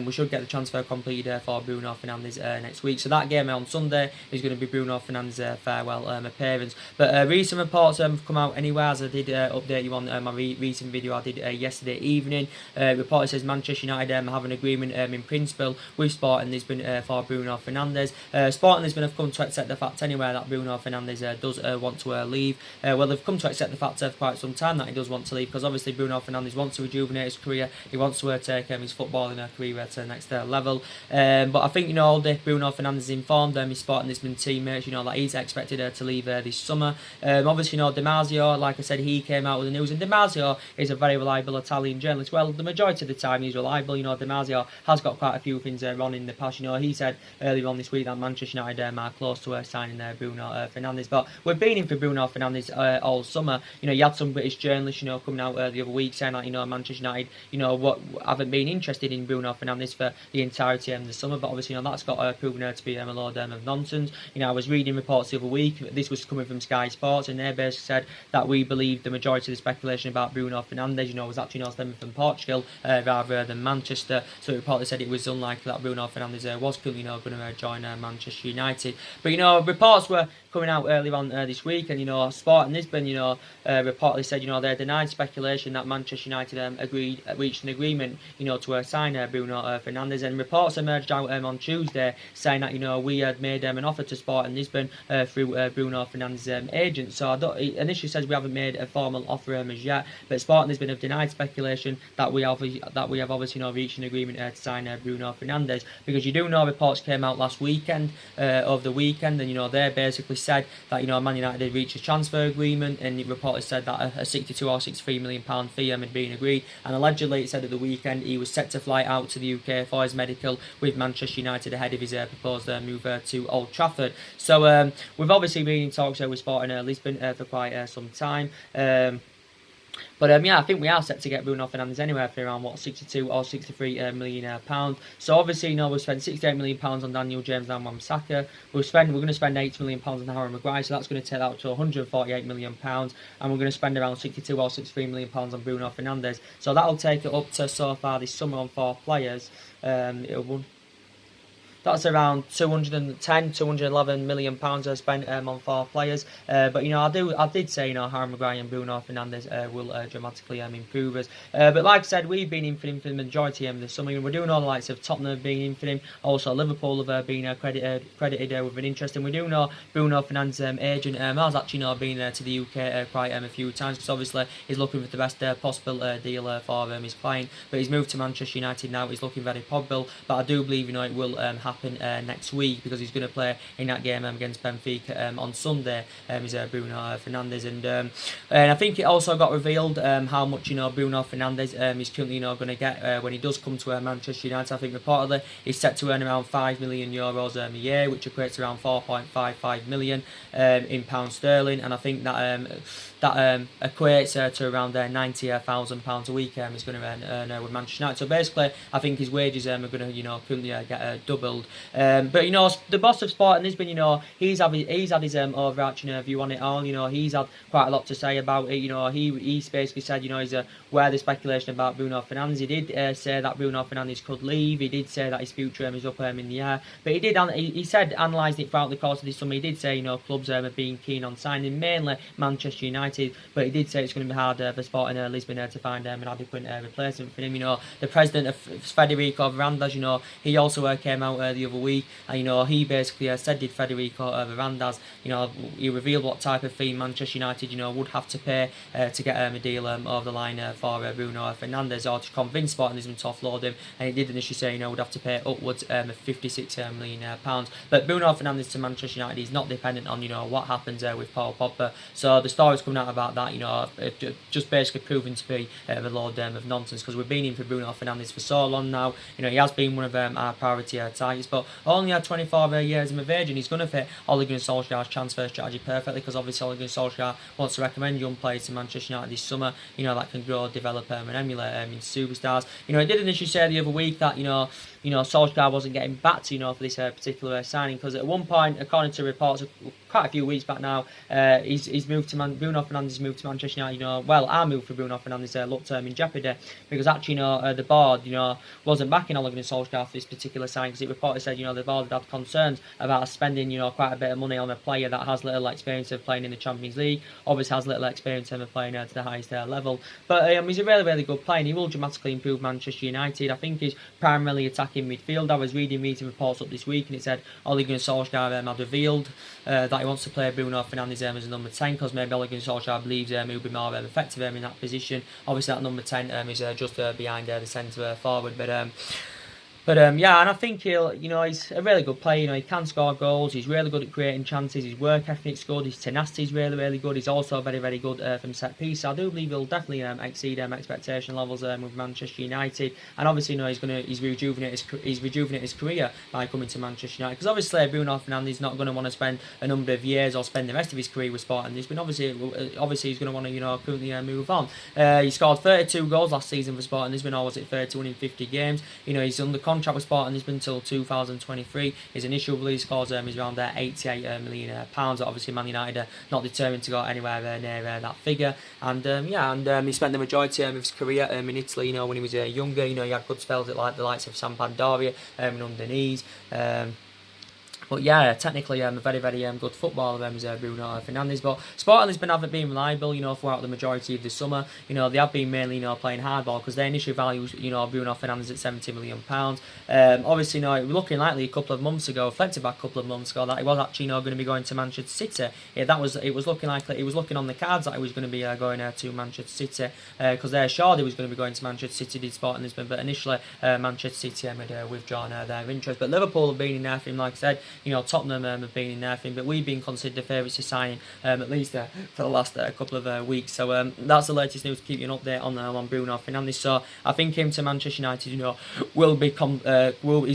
that game on Sunday is going to be Bruno Fernandes' farewell appearance. But recent reports have come out anyway, as I did update you on my recent video I did yesterday evening. Report says Manchester United have an agreement in principle with Sporting Lisbon for Bruno Fernandes. Sporting Lisbon have come to accept the fact anyway that Bruno Fernandes does want to leave. Well, they've come to accept the fact for quite some time that he does want to leave, because obviously Bruno Fernandes wants to rejuvenate his career. He wants to take his footballing career to the next level. But I think, all day Bruno Fernandes informed his Sporting Lisbon teammates, that he's expected to leave this summer. Obviously, Damasio, like I said, he came out with the news, and Damasio is a very reliable Italian journalist. Well, the majority of the time he's reliable. Damasio has got quite a few things wrong in the past. He said earlier on this week that Manchester United are close to signing Bruno Fernandes. But we've been in for Bruno Fernandes all summer. You had some British journalists, coming out the other week saying that, Manchester United, haven't been interested in Bruno Fernandes for the entirety of the summer. But obviously, that's got proven to be a load of nonsense. I was reading reports the other week. This was coming from Sky Sports, and they basically said that we believe the majority of the speculation about Bruno Fernandes, was actually stemming from Portugal rather than Manchester. So it reportedly said it was unlikely that Bruno Fernandes was going to join Manchester United. But reports were coming out earlier on this week, and Sporting Lisbon, reportedly said they denied speculation that Manchester United reached an agreement, to sign Bruno Fernandes. And reports emerged out on Tuesday saying that we had made an offer to Sporting Lisbon through Bruno Fernandes' agent. So it initially says we haven't made a formal offer as yet, but Sporting Lisbon have denied speculation that we have obviously reached an agreement to sign Bruno Fernandes, because reports came out last weekend over the weekend, and they basically said that Man United had reached a transfer agreement, and it reportedly said that a 62 or 63 million pound fee had been agreed, and allegedly it said at the weekend he was set to fly out to the UK for his medical with Manchester United ahead of his proposed move to Old Trafford. So we've obviously been in talks with Sporting Lisbon for quite some time. But I think we are set to get Bruno Fernandes anywhere for around 62 or 63 million pounds. So obviously, we've spent 68 million pounds on Daniel James and Wan-Bissaka. We're going to spend 80 million pounds on Harry Maguire, so that's going to take that up to 148 million pounds, and we're going to spend around 62 or 63 million pounds on Bruno Fernandes. So that'll take it up to, so far this summer, on 4 players. That's around 211 million pounds I spent on 4 players. But I did say Harry Maguire and Bruno Fernandes will dramatically improve us. But like I said, we've been in for him for the majority of the summer. We're doing all the likes of Tottenham have been in for him. Also Liverpool have been credited with an interest. And we do know Bruno Fernandes' agent has actually been to the UK quite a few times, because obviously he's looking for the best possible deal for his client. But he's moved to Manchester United now. He's looking very probable. But I do believe it will happen next week, because he's going to play in that game against Benfica on Sunday. Is Bruno Fernandes, and I think it also got revealed how much Bruno Fernandes is currently going to get when he does come to Manchester United. I think reportedly he's set to earn around €5 million a year, which equates to around 4.55 million in pounds sterling, and I think that equates to around £90,000 a week. He's going to earn with Manchester United. So basically, I think his wages are going to currently get doubled. But the boss of Sporting Lisbon, he's had his overarching view on it all. He's had quite a lot to say about it. He's basically said, he's aware of the speculation about Bruno Fernandes. He did say that Bruno Fernandes could leave. He did say that his future is up in the air. But he said, analysing it throughout the course of this summer, he did say, clubs are being keen on signing, mainly Manchester United. But he did say it's going to be hard for Sporting Lisbon to find an adequate replacement for him. The president of Federico Varandas, he also came out the other week, and he basically said, did Federico Varandas, he revealed what type of fee Manchester United would have to pay to get a deal over the line for Bruno Fernandes, or to convince Sporting Lisbon to offload him. And he did initially say would have to pay upwards of 56 million pounds. But Bruno Fernandes to Manchester United is not dependent on what happens with Paul Pogba. So the stories coming out about that just basically proven to be a load of nonsense, because we've been in for Bruno Fernandes for so long now. He has been one of our priority targets, but only had 24 years of age, and he's going to fit Ole Gunnar Solskjaer's transfer strategy perfectly, because obviously Ole Gunnar Solskjaer wants to recommend young players to Manchester United this summer, that can grow, develop and emulate into superstars. He did initially say the other week that Solskjaer wasn't getting back to, for this particular signing, because at one point, according to reports quite a few weeks back now, he's moved to Bruno Fernandes moved to Manchester United. Our move for Bruno Fernandes looked in jeopardy, because actually, the board, wasn't backing Ole Gunnar Solskjaer for this particular signing, because it reported said, the board had concerns about spending, quite a bit of money on a player that has little experience of playing in the Champions League, obviously has little experience of playing to the highest level. But he's a really, really good player, and he will dramatically improve Manchester United. I think he's primarily attacking midfield. I was reading meeting reports up this week, and it said Ole Gunnar Solskjaer had revealed that he wants to play Bruno Fernandes as a number 10, because maybe Ole Gunnar Solskjaer believes he'll be more effective in that position. Obviously, that number 10 is just behind the centre forward, yeah, and I think he's a really good player. He can score goals. He's really good at creating chances. His work ethic's good. His tenacity is really, really good. He's also very, very good from set piece. So I do believe he'll definitely exceed expectation levels with Manchester United. And obviously, he's rejuvenate his career by coming to Manchester United. Because obviously, Bruno Fernandes is not going to want to spend a number of years or spend the rest of his career with Sporting Lisbon. Obviously, he's going to want to currently move on. He scored 32 goals last season for Sporting Lisbon, or was it 31 in 50 games? He's under contract with Sporting Lisbon until 2023. His initial release scores is around £88 million. Obviously, Man United are not determined to go anywhere near that figure. And he spent the majority of his career in Italy. When he was younger, he had good spells at the likes of Sampdoria and Udinese. But yeah, technically, a very, very good footballer is Bruno Fernandes. But Sporting Lisbon haven't been reliable, throughout the majority of the summer. They have been mainly, playing hardball, because their initial value, Bruno Fernandes at £70 million. Obviously, it was looking likely a couple of months ago, reflected back a couple of months ago, that he was actually, going to be going to Manchester City. It was looking on the cards that he was going to be going to Manchester City, because they're sure he was going to be going to Manchester City, did Sporting Lisbon. But initially, Manchester City had withdrawn their interest. But Liverpool have been in there for him, like I said. Tottenham have been in there for him, but we've been considered the favourites to sign him, at least for the last couple of weeks. So that's the latest news to keep you an update on Bruno Fernandes. So I think him to Manchester United, his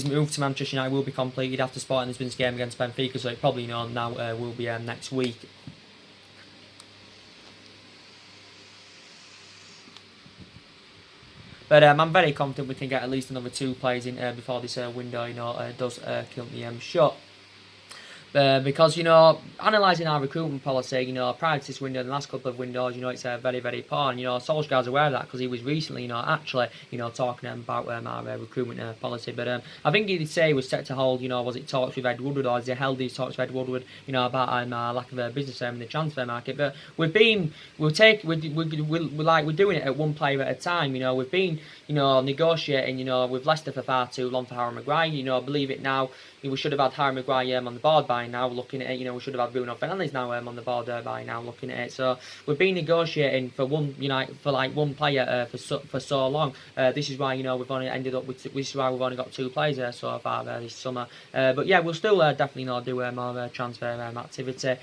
move to Manchester United will be completed after Sporting Lisbon's game against Benfica. So it probably now will be next week. But I'm very confident we can get at least another 2 players in before this window does currently shut. Because, analysing our recruitment policy, prior to this window, the last couple of windows, it's very, very poor. And, Solskjaer's aware of that, because he was recently, actually, talking about our recruitment policy. But I think he did say he was set to hold, was it talks with Ed Woodward, or has he held these talks with Ed Woodward, about lack of business in the transfer market. But we're doing it at one player at a time. We've been, negotiating, with Leicester for far too long for Harry Maguire. Believe it now, we should have had Harry Maguire on the board by now, looking at it. We should have had Bruno Fernandes now on the board by now, looking at it. So we've been negotiating for one player for so long. This is why we've only ended up with. This is why we've only got 2 players so far this summer. But yeah, we'll still definitely do more transfer activity.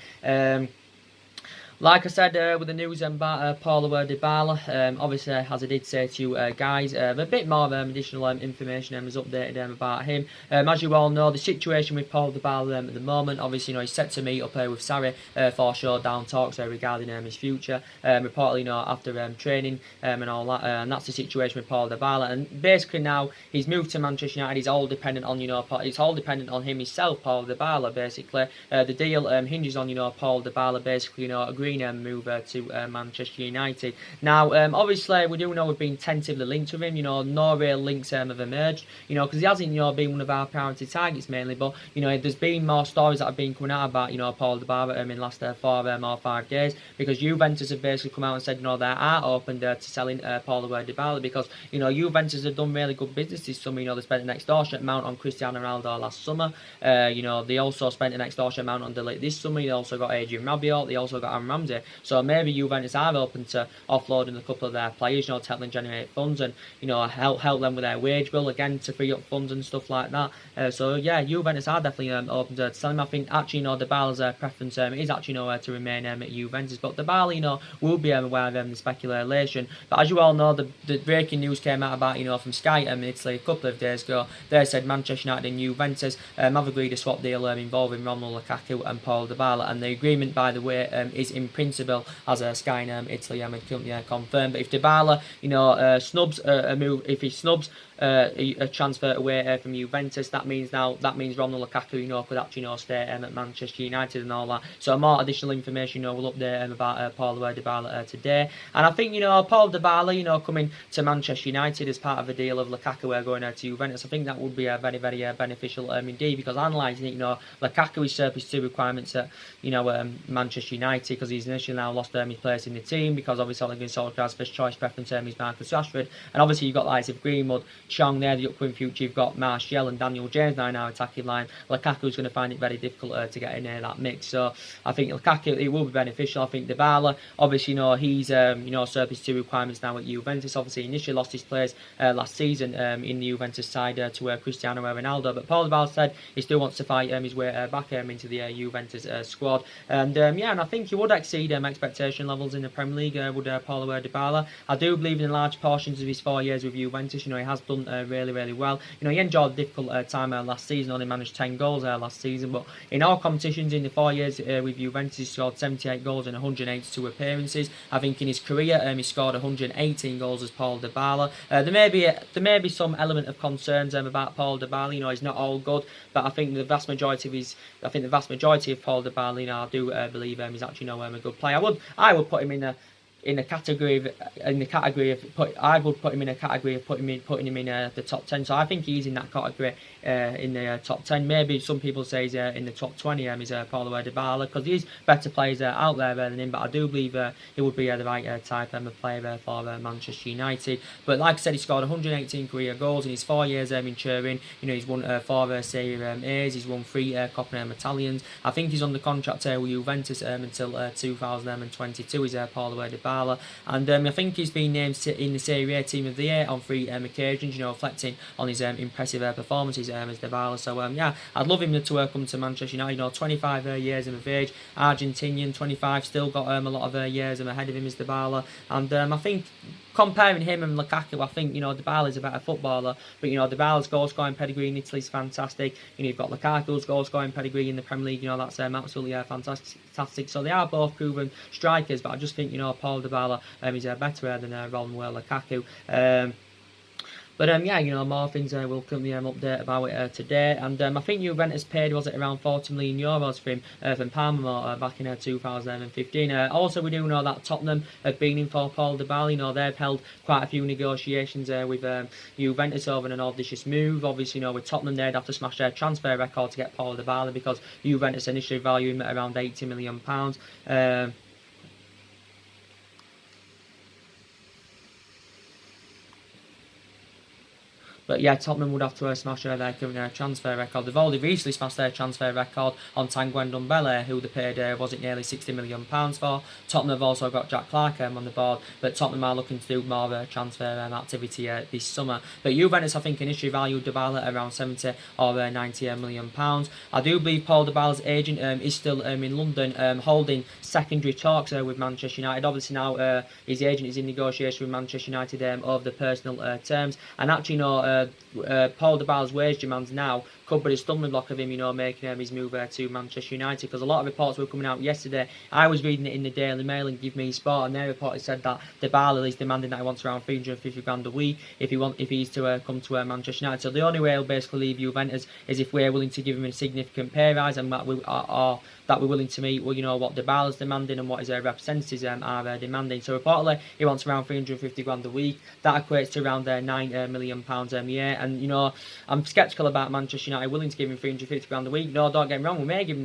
Like I said, with the news about Paulo Dybala, obviously, as I did say to you guys, a bit more additional information was updated about him. As you all know, the situation with Paulo Dybala at the moment, obviously, he's set to meet up with Sarri for showdown talks regarding his future. Reportedly, after training and all that, and that's the situation with Paulo Dybala. And basically now he's moved to Manchester United. It's all dependent on it's all dependent on him himself, Paulo Dybala. Basically, the deal hinges on Paulo Dybala basically agreeing move to Manchester United. Now, obviously, we do know we've been tentatively linked with him. No real links have emerged. Because he hasn't been one of our priority targets mainly. But there's been more stories that have been coming out about Paulo Dybala in the last 4 or 5 days. Because Juventus have basically come out and said they are open to selling Paulo Dybala, because Juventus have done really good business this summer. They spent an extortionate amount on Cristiano Ronaldo last summer. They also spent an extortionate amount on De Ligt this summer. They also got Adrian Rabiot. They also got Aaron Ramsey. So maybe Juventus are open to offloading a couple of their players, to help them generate funds and help them with their wage bill again, to free up funds and stuff like that. So yeah, Juventus are definitely open to selling him. I think actually Dybala's preference is actually to remain at Juventus, but Dybala will be aware of the speculation. But as you all know, the breaking news came out about from Sky in Italy a couple of days ago. They said Manchester United and Juventus have agreed a swap deal involving Romelu Lukaku and Paulo Dybala, and the agreement, by the way, is in principle, as Sky Italy confirmed. But if Dybala snubs a move, if he snubs a transfer away from Juventus. That means Romelu Lukaku, could actually stay at Manchester United and all that. So more additional information, we'll update about Paulo Dybala today. And I think Paulo Dybala, coming to Manchester United as part of a deal of Lukaku going to Juventus, I think that would be very, very beneficial indeed, because analysing it, Lukaku is surplus to requirements at Manchester United, because he's initially now lost his place in the team, because obviously Ole Gunnar Solskjaer's first choice preference is Marcus Rashford, and obviously you've got the likes of Greenwood, Chong there, the upcoming future. You've got Martial and Daniel James now in our attacking line. Lukaku's going to find it very difficult to get in that mix. So I think Lukaku, it will be beneficial. I think Dybala, obviously, he's surplus to requirements now at Juventus. Obviously, initially lost his place last season in the Juventus side to Cristiano Ronaldo. But Paulo Dybala said he still wants to fight his way back into the Juventus squad. And and I think he would exceed expectation levels in the Premier League. Would Paulo Dybala? I do believe in large portions of his 4 years with Juventus. He has done really, really well. He enjoyed a difficult time last season. Only managed 10 goals last season, but in all competitions in the 4 years with Juventus, he scored 78 goals in 182 appearances. I think in his career, he scored 118 goals as Paulo Dybala. There may be some element of concerns about Paulo Dybala. He's not all good, but I think the vast majority of Paulo Dybala, I do believe he's actually a good player. I would put him in a category of putting him in the top 10. So I think he's in that category in the top 10. Maybe some people say he's in the top 20. Is Paulo Dybala, because there's better players out there than him. But I do believe he would be the right type of player for Manchester United. But like I said, he scored 118 career goals in his 4 years in Turin. He's won 4 Serie A's. He's won 3 Coppa Italians. I think he's on the contract with Juventus until 2022. Is Paulo Dybala. And I think he's been named in the Serie A Team of the Year on 3 occasions, reflecting on his impressive performances as Dybala. So I'd love him to come to Manchester United. 25 years of age, Argentinian, 25, still got a lot of years ahead of him as Dybala. And I think comparing him and Lukaku, I think Dybala is a better footballer, but Dybala's goal scoring pedigree in Italy is fantastic. You've got Lukaku's goal scoring pedigree in the Premier League. That's absolutely fantastic. So they are both proven strikers, but I just think Paulo Dybala is better than Romelu Lukaku. But more things will come update about it today. And I think Juventus paid, was it around €40 million for him from Parma back in 2015. Also, we do know that Tottenham have been in for Paulo Dybala. They've held quite a few negotiations with Juventus over an audacious move. Obviously, with Tottenham, they'd have to smash their transfer record to get Paulo Dybala, because Juventus initially valued him at around £80 million. But yeah, Tottenham would have to smash their current transfer record. They've already recently smashed their transfer record on Tanguy Ndombele, who they paid, nearly £60 million for. Tottenham have also got Jack Clarke on the board, but Tottenham are looking to do more transfer activity this summer. But Juventus, I think, initially valued Dybala at around £70 or £90 million. I do believe Paulo Dybala's agent is still in London holding secondary talks with Manchester United. Obviously now his agent is in negotiation with Manchester United over the personal terms, and actually Paulo Dybala's wage demands now could be a stumbling block of him, making his move to Manchester United, because a lot of reports were coming out yesterday. I was reading it in the Daily Mail and Give Me Sport, and their report said that Dybala is demanding that he wants around £350 a week if he's to come to Manchester United. So the only way he'll basically leave Juventus is if we're willing to give him a significant pay rise, and that we're willing to meet what Dybala's demanding and what his representatives are demanding. So reportedly he wants around £350 a week. That equates to around £9 million a year. And I'm sceptical about Manchester United willing to give him £350 a week. No, don't get me wrong, we may pay him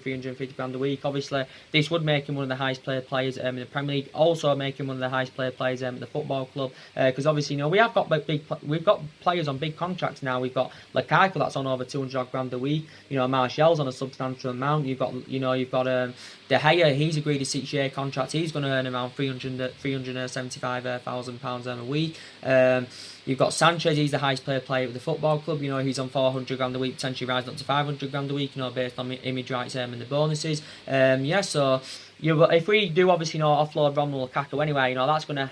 £350 a week. Obviously this would make him one of the highest paid players in the Premier League, also make him one of the highest paid players at the football club, because obviously we've got players on big contracts now. We've got Lukaku that's on over £200 a week. Martial's on a substantial amount. You've got De Gea, he's agreed a 6-year contract. He's going to earn around £375,000 a week. You've got Sanchez, he's the highest paid player at the football club. He's on £400 a week, potentially rising up to £500 a week, based on image rights and the bonuses. So Yeah, but if we do obviously offload Romelu Lukaku anyway, that's going to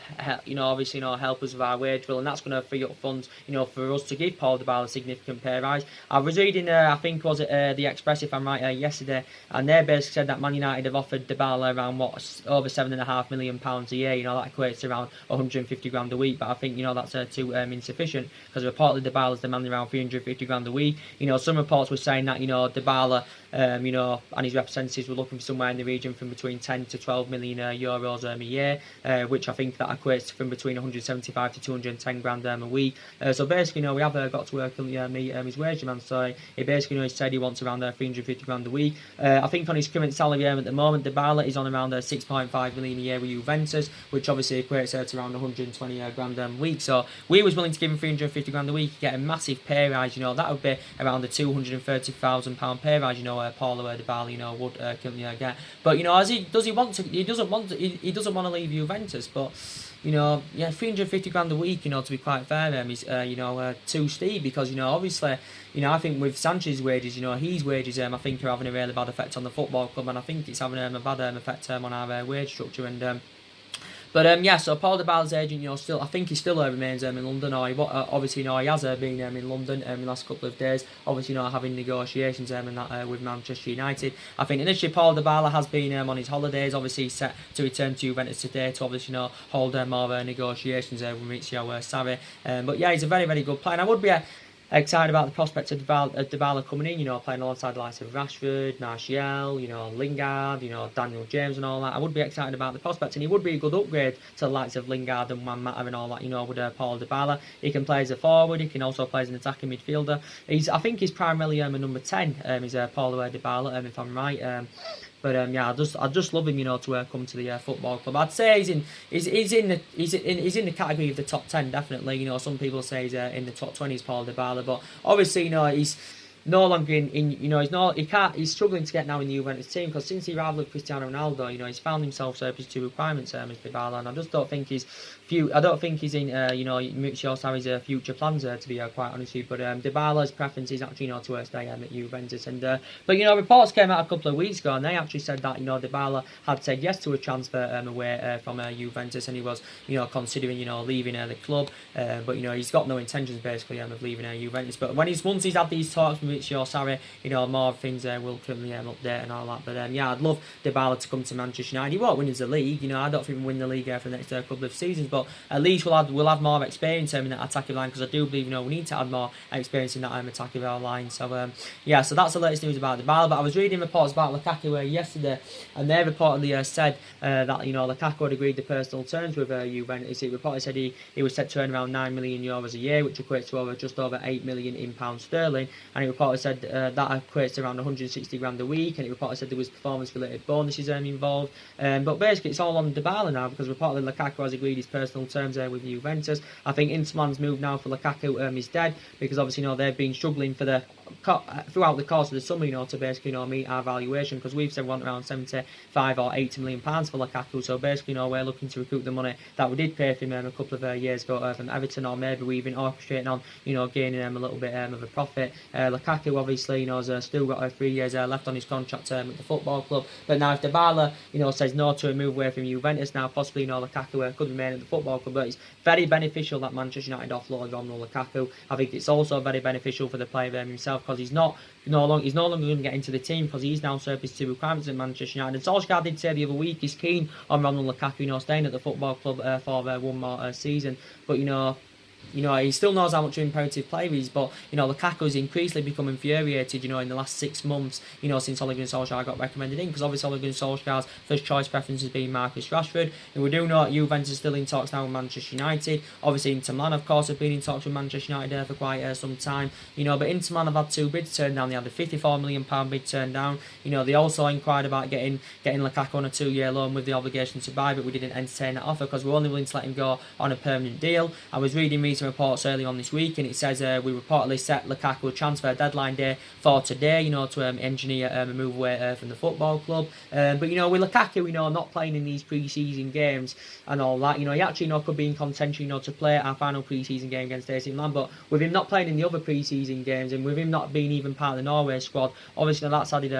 obviously help us with our wage bill, and that's going to free up funds for us to give Paul Dybala a significant pay rise. I was reading I think was it the Express if I'm right yesterday, and they basically said that Man United have offered Dybala around over £7.5 million a year. That equates to around 150 grand a week, but I think that's too insufficient, because reportedly Dybala's demanding around 350 grand a week. Some reports were saying that Dybala and his representatives were looking for somewhere in the region from between 10 to 12 million euros a year, which I think that equates to from between 175 to 210 grand a week. So basically, we have got to work on meet his wage demand. So he basically, he said he wants around 350 grand a week. I think on his current salary at the moment, Dybala is on around 6.5 million a year with Juventus, which obviously equates to around 120 grand a week. So we was willing to give him 350 grand a week, get a massive pay rise. That would be around the £230,000 pay rise. Paulo Dybala, would currently get. But he doesn't want to leave Juventus. But 350 grand a week, to be quite fair, is too steep, because obviously, I think with Sanchez's wages, his wages, I think are having a really bad effect on the football club, and I think it's having a bad effect on our wage structure. And so Paul Dybala's agent, still, I think he still remains in London, or obviously, he has been in London in the last couple of days, obviously, having negotiations and that with Manchester United. I think initially Paul Dybala has been on his holidays, obviously set to return to Juventus today to obviously, hold more negotiations with Maurizio Sarri. But yeah, he's a very, very good player, and I would be excited about the prospect of Dybala coming in, playing alongside the likes of Rashford, Martial, Lingard, Daniel James and all that. I would be excited about the prospect, and he would be a good upgrade to the likes of Lingard and Juan Mata and all that, with Paul Dybala. He can play as a forward, he can also play as an attacking midfielder. I think he's primarily a number 10, is Paulo Dybala, if I'm right. But I just love him, to come to the football club. I'd say he's in the category of the top 10, definitely. Some people say he's in the top 20, Paul Dybala, but obviously, he's no longer he's struggling to get now in the Juventus team, because since he arrived with Cristiano Ronaldo, he's found himself surplus to requirements, Mr. Dybala, and I just don't think he's in Maurizio Sarri's future plans, to be quite honest with you. But Dybala's preference is actually to stay at Juventus, and but reports came out a couple of weeks ago, and they actually said that Dybala had said yes to a transfer away from Juventus, and he was considering leaving the club, but he's got no intentions basically of leaving Juventus. But once he's had these talks with Maurizio Sarri, more things will currently update and all that. But I'd love Dybala to come to Manchester United. He won't win us the league, I don't think we'll win the league for the next couple of seasons, but at least we'll have more experience in that attacking line, because I do believe we need to add more experience in that attacking line. So so that's the latest news about Dybala. But I was reading reports about Lukaku yesterday, and they reportedly said that Lukaku had agreed the personal terms with Juventus. It reportedly said he was set to earn around €9 million a year, which equates to just over £8 million in pounds sterling, and it reportedly said that equates to around 160 grand a week, and it reportedly said there was performance related bonuses involved. But basically it's all on Dybala now, because reportedly Lukaku has agreed his personal terms with Juventus. I think Inter Milan's move now for Lukaku is dead, because obviously they've been struggling throughout the course of the summer to basically meet our valuation, because we've said we want around 75 or 80 million pounds for Lukaku. So basically we're looking to recoup the money that we did pay for him a couple of years ago from Everton, or maybe we've been orchestrating on gaining a little bit of a profit. Lukaku obviously has still got 3 years left on his contract term at the football club, but now if Dybala says no to a move away from Juventus, now possibly Lukaku could remain at the football club. But it's very beneficial that Manchester United offload Romelu Lukaku. I think it's also very beneficial for the player himself, because he's no longer going to get into the team, because he's now surplus to requirements at Manchester United. And Solskjaer did say the other week he's keen on Romelu Lukaku staying at the football club for one more season. But he still knows how much of an imperative player he is, but Lukaku's increasingly become infuriated in the last 6 months since Ole Gunnar Solskjaer got recommended in, because obviously Ole Gunnar Solskjaer's first choice preference has been Marcus Rashford, and we do know that Juventus is still in talks now with Manchester United. Obviously Inter Milan of course have been in talks with Manchester United for quite some time, but Inter Milan have had 2 bids turned down. They had a £54 million bid turned down. They also inquired about getting Lukaku on a 2-year loan with the obligation to buy, but we didn't entertain that offer, because we're only willing to let him go on a permanent deal. I was reading reading some reports early on this week, and it says we reportedly set Lukaku a transfer deadline day for today, you know, to engineer a move away from the football club. But, you know, with Lukaku, you know, not playing in these pre-season games and all that, you know, he actually, you know, could be in contention, you know, to play our final pre-season game against AC Milan. But with him not playing in the other pre-season games, and with him not being even part of the Norway squad, obviously that's added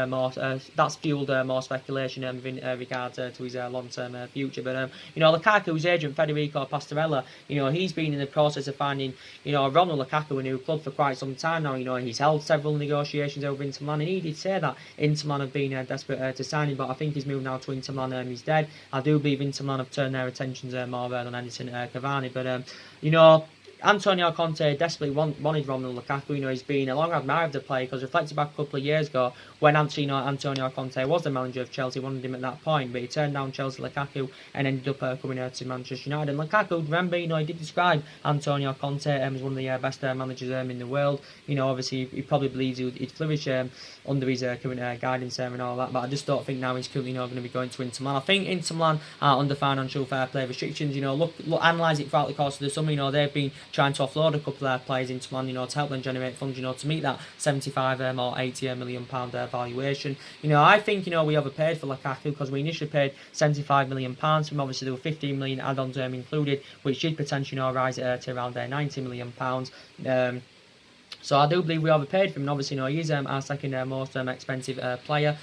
that's fueled more speculation in regards to his long-term future. But you know, Lukaku's agent Federico Pastorella, you know, he's been in the process of finding, you know, Romelu Lukaku a new club for quite some time now. You know, he's held several negotiations over Inter Milan, and he did say that Inter Milan have been desperate to sign him. But I think his move now to Inter Milan is dead. I do believe Inter Milan have turned their attentions more on Edinson Cavani. But you know, Antonio Conte desperately wanted Romelu Lukaku. You know, he's been a long admirer of the player, because reflecting back a couple of years ago when Antonio Conte was the manager of Chelsea, wanted him at that point, but he turned down Chelsea Lukaku and ended up coming out to Manchester United. And Lukaku, remember, you know, he did describe Antonio Conte as one of the best managers in the world. You know, obviously he probably believes he'd flourish under his current guidance and all that. But I just don't think now he's currently not going to be going to Inter Milan. I think Inter Milan are under financial fair play restrictions. You know, look, analyse it throughout the course of the summer. You know, they've been trying to offload a couple of their players into Milan, you know, to help them generate funds, you know, to meet that 75 or 80 million pound valuation. You know, I think, you know, we overpaid for Lukaku, because we initially paid 75 million pounds from, obviously there were 15 million add-ons included, which did potentially, you know, rise to around 90 million pounds. So I do believe we overpaid for him, and obviously, you know, he is our second most expensive player.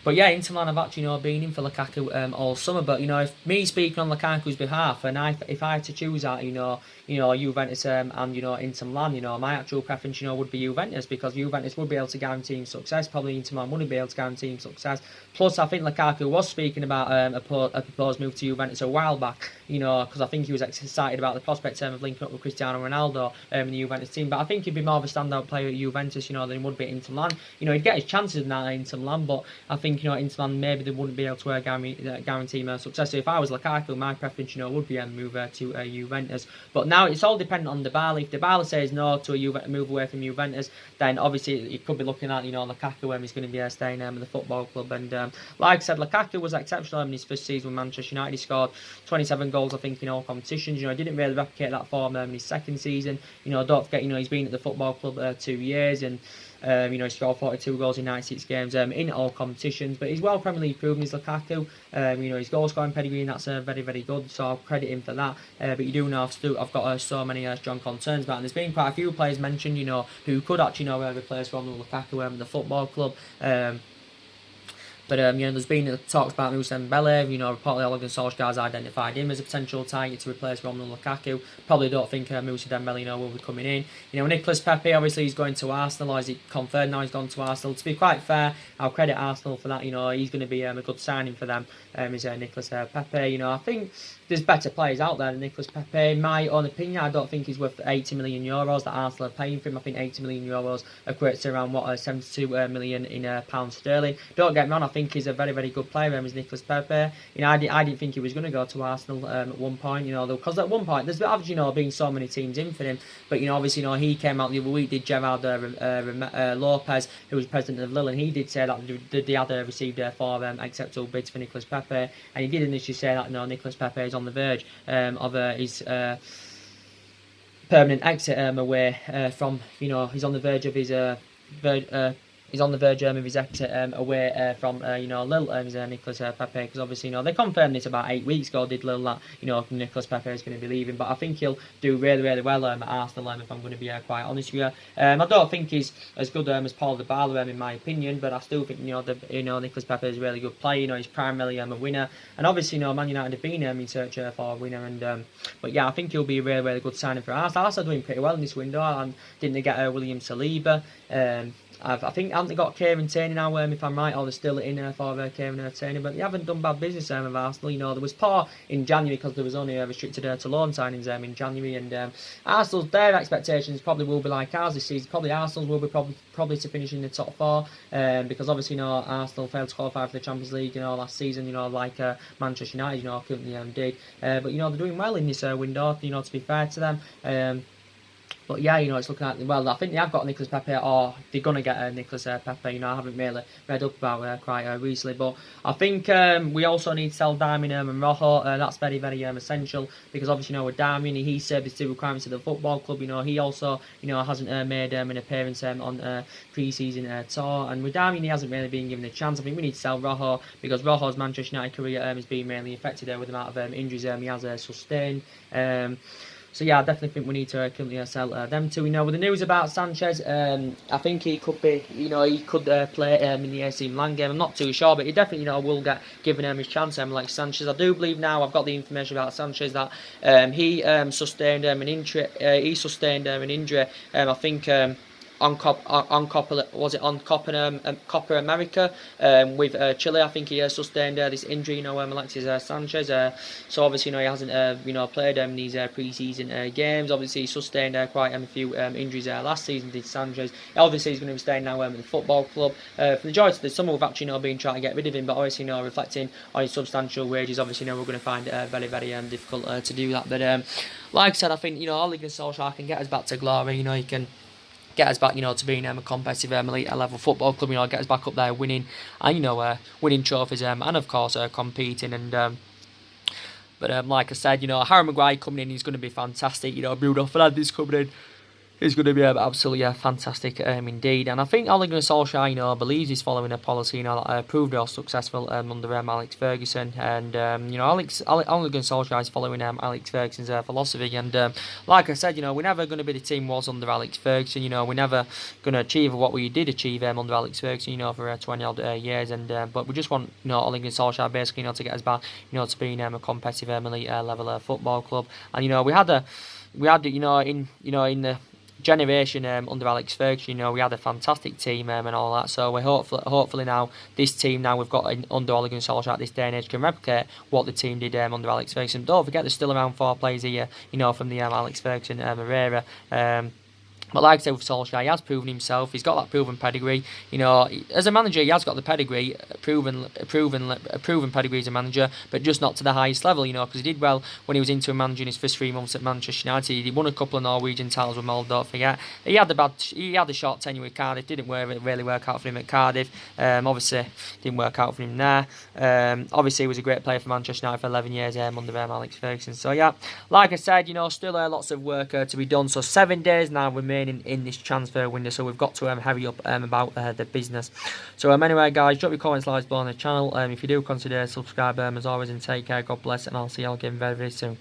But yeah, Inter Milan have actually, you know, been in for Lukaku all summer. But, you know, if me speaking on Lukaku's behalf, and if I had to choose that, you know, Juventus and, you know, Inter Milan, you know, my actual preference, you know, would be Juventus, because Juventus would be able to guarantee him success. Probably Inter Milan wouldn't be able to guarantee him success. Plus, I think Lukaku was speaking about a proposed move to Juventus a while back, you know, because I think he was excited about the prospect of linking up with Cristiano Ronaldo in the Juventus team. But I think he'd be more of a standout player at Juventus, you know, than he would be at Inter Milan. You know, he'd get his chances in that at Inter Milan, but I think, you know, Inter Milan, maybe they wouldn't be able to guarantee him success. So if I was Lukaku, my preference, you know, would be a move to Juventus. But now it's all dependent on Dybala. If Dybala says no to a move away from Juventus, then obviously you could be looking at, you know, Lukaku when he's going to be staying with the football club. And like I said, Lukaku was exceptional in his first season with Manchester United. He scored 27 goals, I think, in all competitions. You know, he didn't really replicate that form in his second season. You know, don't forget, you know, he's been at the football club 2 years, and you know, he scored 42 goals in 96 games in all competitions. But he's well Premier League proven, he's Lukaku. You know, his goal scoring pedigree, and that's very, very good. So I'll credit him for that. But you do know I've got so many strong concerns about it. And there's been quite a few players mentioned, you know, who could actually, you know, replace Romelu Lukaku in the football club. But you know, there's been talks about Moussa Dembele. You know, reportedly Ole Gunnar Solskjaer's identified him as a potential target to replace Romelu Lukaku. Probably don't think Moussa Dembele, you know, will be coming in. You know, Nicolas Pepe, obviously he's going to Arsenal, or is it confirmed now he's gone to Arsenal? To be quite fair, I'll credit Arsenal for that. You know, he's going to be a good signing for them. Is Nicolas Pepe. You know, I think there's better players out there than Nicolas Pepe. In my own opinion, I don't think he's worth 80 million euros that Arsenal are paying for him. I think 80 million euros equates to around 72 million in pounds sterling. Don't get me wrong, I think he's a very, very good player. Is Nicolas Pepe. You know, I didn't think he was going to go to Arsenal at one point. You know, because at one point there's obviously, you know, been so many teams in for him. But you know, obviously, you know, he came out the other week. Did Gerard Lopez, who was president of Lille, and he did say that they had received 4 acceptable bids for Nicolas Pepe, and he did initially say that, you know, Nicolas Pepe is on the verge of his permanent exit away from, you know, he's on the verge of his he's on the verge of his exit away from, you know, Lille, Nicolas Pepe, because obviously, you know, they confirmed this about 8 weeks ago, did Lille, that, you know, Nicolas Pepe is going to be leaving. But I think he'll do really, really well at Arsenal, if I'm going to be quite honest with you. I don't think he's as good as Paul Dybala, in my opinion, but I still think, you know, Nicolas Pepe is a really good player. You know, he's primarily a winner, and obviously, you know, Man United have been in search for a winner. And but yeah, I think he'll be a really, really good signing for Arsenal. Arsenal are doing pretty well in this window, and didn't they get William Saliba? I think haven't they got Kieran Tierney now, if I'm right, or they're still in for Kieran Tierney, but they haven't done bad business with Arsenal. You know, there was poor in January because there was only restricted to loan signings in January, and Arsenal's, their expectations probably will be like ours this season. Probably Arsenal's will be probably to finish in the top 4, because obviously, you know, Arsenal failed to qualify for the Champions League, you know, last season, you know, like Manchester United, you know, currently did. But you know, they're doing well in this window, you know, to be fair to them. But yeah, it's looking at, well, I think they have got Nicolas Pepe, or they're going to get Nicolas Pepe. I haven't really read up about quite recently. But I think we also need to sell Darwin and Rojo. That's very, very essential, because obviously, with Darwin, he served his 2 requirements of the football club. He also, hasn't made an appearance on pre-season tour. And with Darwin, he hasn't really been given a chance. I think we need to sell Rojo, because Rojo's Manchester United career has been mainly affected with the amount of injuries he has sustained. So yeah, I definitely think we need to currently sell them two. With the news about Sanchez, I think he could be, he could play in the AC Milan game. I'm not too sure, but he definitely, will get given his chance. Like Sanchez, I do believe now. I've got the information about Sanchez that he sustained an injury. I think. On Copa America with Chile. I think he sustained this injury, Alexis Sanchez. So obviously, he hasn't played these pre-season games. Obviously, he sustained quite a few injuries last season. Did Sanchez? Obviously, he's going to be staying now at the football club. For the majority of the summer, we've actually been trying to get rid of him, but obviously, reflecting on his substantial wages, obviously, we're going to find it very, very difficult to do that. But like I said, I think Ole Gunnar Solskjaer can get us back to glory. He can get us back, to being a competitive elite level football club. Get us back up there, winning, and winning trophies, and of course competing. And but like I said, Harry Maguire coming in, he's going to be fantastic. Bruno Fernandes coming in, is going to be absolutely fantastic indeed. And I think Ole Gunnar Solskjaer, believes he's following a policy, that proved real successful under Alex Ferguson. And Ole Gunnar Solskjaer is following Alex Ferguson's philosophy. And like I said, we're never going to be the team was under Alex Ferguson. We're never going to achieve what we did achieve under Alex Ferguson, for 20 odd years. And but we just want Ole Gunnar Solskjaer basically to get us back, to being a competitive elite level football club. And we had in the generation under Alex Ferguson, we had a fantastic team and all that. So we hopefully now this team we've got under Ole Gunnar Solskjaer at this day and age can replicate what the team did under Alex Ferguson. Don't forget, there's still around 4 players here, from the Alex Ferguson era. But like I said with Solskjaer, he has proven himself. He's got that proven pedigree. As a manager, he has got the pedigree, proven pedigree as a manager, but just not to the highest level. Because he did well when he was into managing his first 3 months at Manchester United. He won a couple of Norwegian titles with Molde. Don't forget. He had a short tenure with Cardiff. Didn't really work out for him at Cardiff. Obviously, didn't work out for him there. Obviously, he was a great player for Manchester United for 11 years under Alex Ferguson. So yeah, like I said, still lots of work to be done. So 7 days now remain in this transfer window, so we've got to hurry up about the business. So anyway, guys, drop your comments below on the channel. If you do, consider subscribe as always, and take care. God bless, and I'll see you all again very, very soon.